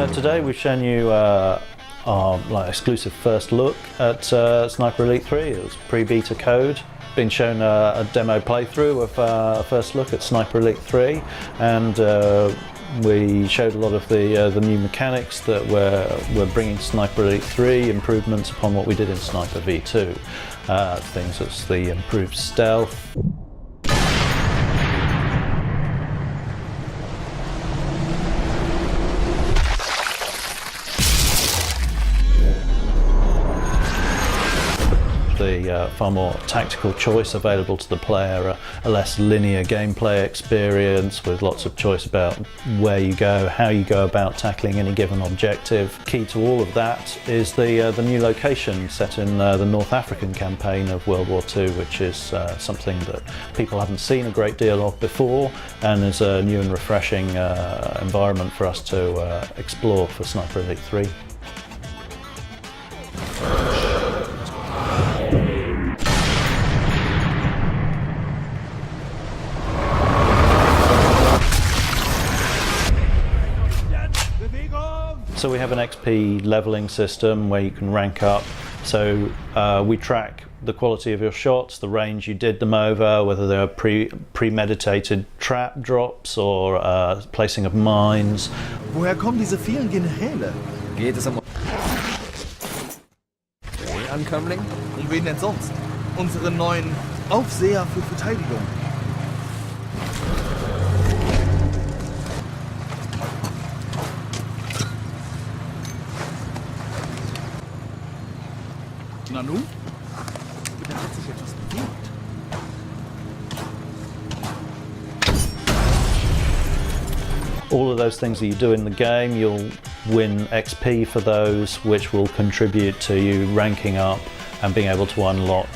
Today we've shown you our exclusive first look at Sniper Elite 3. It was pre-beta code. Been shown a demo playthrough of a first look at Sniper Elite 3, and we showed a lot of the new mechanics that we're bringing to Sniper Elite 3, improvements upon what we did in Sniper V2. Things as the improved stealth. The far more tactical choice available to the player, a less linear gameplay experience with lots of choice about where you go, how you go about tackling any given objective. Key to all of that is the new location set in the North African campaign of World War II, which is something that people haven't seen a great deal of before, and is a new and refreshing environment for us to explore for Sniper Elite 3. So we have an XP leveling system where you can rank up. So we track the quality of your shots, the range you did them over, whether they were premeditated trap drops or placing of mines. Woher kommen diese vielen Generäle? Geht es um Ankömmling? Um wen denn sonst? Unsere neuen Aufseher für Verteidigung. Na nun? Da hat sich etwas bewegt. All of those things that you do in the game, you'll win XP for those, which will contribute to you ranking up and being able to unlock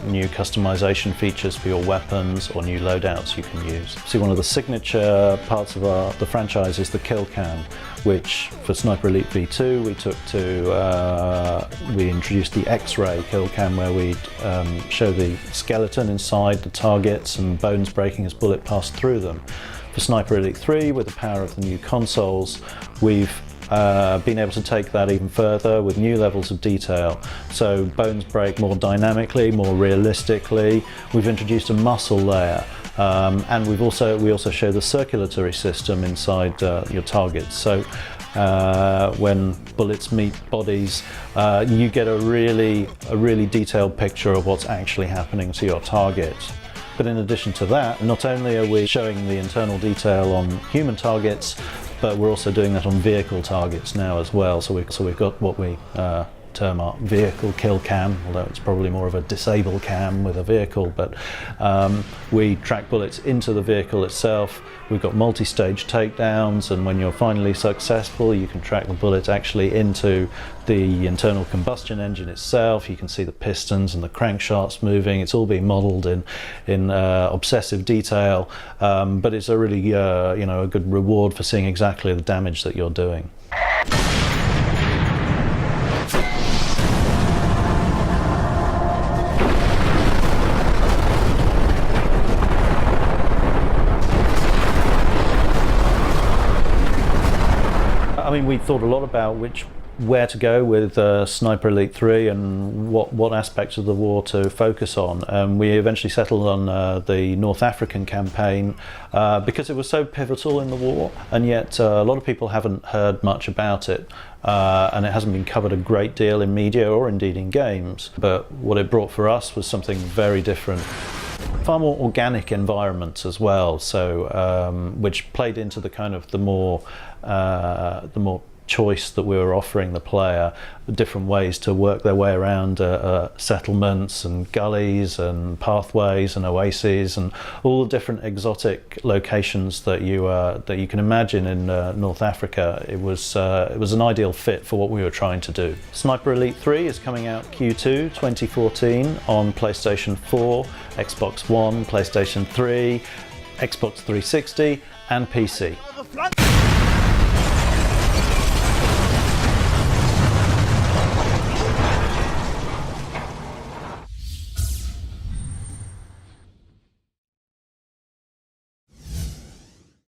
new customization features for your weapons or new loadouts you can use. See, one of the signature parts of the franchise is the kill cam, which for Sniper Elite V2 we introduced the X-ray kill cam, where we'd show the skeleton inside the targets and bones breaking as bullet passed through them. For Sniper Elite 3, with the power of the new consoles, we've been able to take that even further with new levels of detail. So bones break more dynamically, more realistically. We've introduced a muscle layer, and we also show the circulatory system inside your targets. So when bullets meet bodies, you get a really detailed picture of what's actually happening to your target. But in addition to that, not only are we showing the internal detail on human targets, but we're also doing that on vehicle targets now as well. So we've got what we term our vehicle kill cam, although it's probably more of a disable cam with a vehicle, but we track bullets into the vehicle itself. We've got multi-stage takedowns, and when you're finally successful, you can track the bullet actually into the internal combustion engine itself. You can see the pistons and the crankshafts moving. It's all being modelled in obsessive detail, but it's a really a good reward for seeing exactly the damage that you're doing. I mean, we thought a lot about where to go with Sniper Elite 3 and what aspects of the war to focus on. We eventually settled on the North African campaign because it was so pivotal in the war, and yet a lot of people haven't heard much about it, and it hasn't been covered a great deal in media or indeed in games. But what it brought for us was something very different. Far more organic environments as well, so which played into the kind of the more choice that we were offering the player, different ways to work their way around settlements and gullies and pathways and oases and all the different exotic locations that you can imagine in North Africa. It was an ideal fit for what we were trying to do. Sniper Elite 3 is coming out Q2 2014 on PlayStation 4, Xbox One, PlayStation 3, Xbox 360 and PC.